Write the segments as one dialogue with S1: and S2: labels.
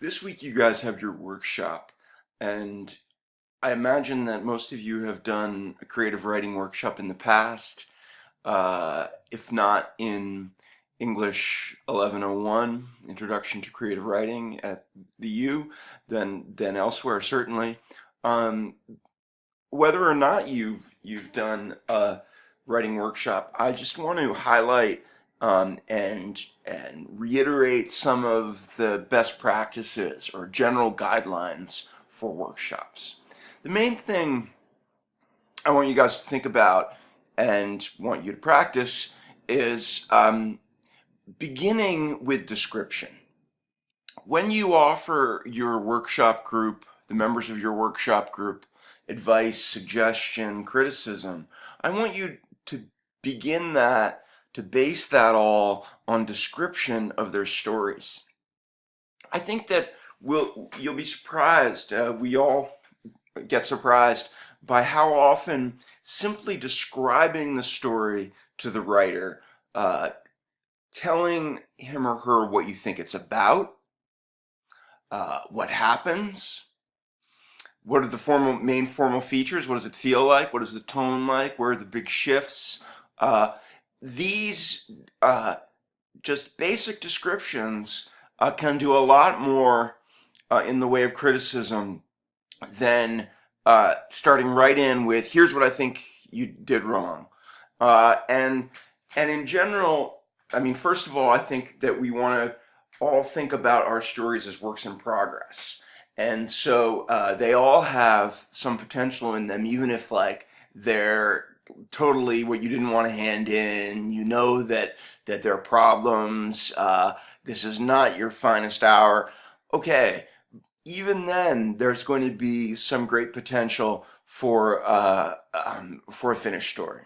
S1: This week you guys have your workshop, and I imagine that most of you have done a creative writing workshop in the past, if not in English 1101, Introduction to Creative Writing at the U, then elsewhere certainly. Um, Whether or not you've done a writing workshop, I just want to highlight and reiterate some of the best practices or general guidelines for workshops. The main thing I want you guys to think about and want you to practice is beginning with description. When you offer your workshop group, the members of your workshop group, advice, suggestion, criticism, I want you to begin that, to base that all on description of their stories. I think that you'll be surprised, we all get surprised by how often simply describing the story to the writer, telling him or her what you think it's about, what happens, what are the main formal features, what does it feel like, what is the tone like, where are the big shifts. These just basic descriptions can do a lot more in the way of criticism than starting right in with, here's what I think you did wrong. And in general, I mean, first of all, I think that we want to all think about our stories as works in progress. And so they all have some potential in them, even if like they're totally what you didn't want to hand in. You know that there are problems. This is not your finest hour. Okay, even then, there's going to be some great potential for a finished story.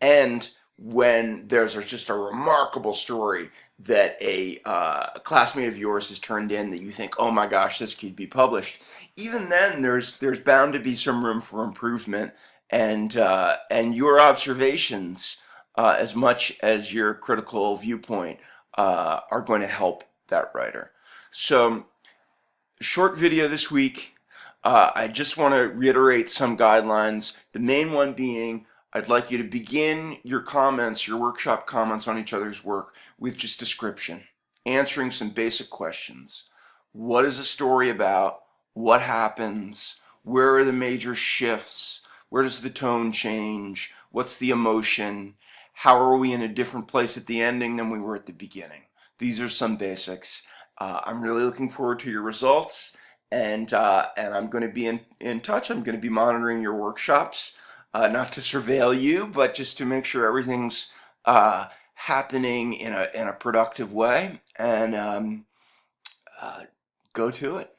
S1: And when there's just a remarkable story that a classmate of yours has turned in that you think, oh my gosh, this could be published, even then there's bound to be some room for improvement, and your observations, as much as your critical viewpoint, are going to help that writer. So, short video this week. I just want to reiterate some guidelines. The main one being, I'd like you to begin your comments, your workshop comments on each other's work with just description, answering some basic questions. What is the story about? What happens? Where are the major shifts? Where does the tone change? What's the emotion? How are we in a different place at the ending than we were at the beginning? These are some basics. I'm really looking forward to your results, and I'm going to be in touch. I'm going to be monitoring your workshops. Not to surveil you, but just to make sure everything's happening in a productive way, and go to it.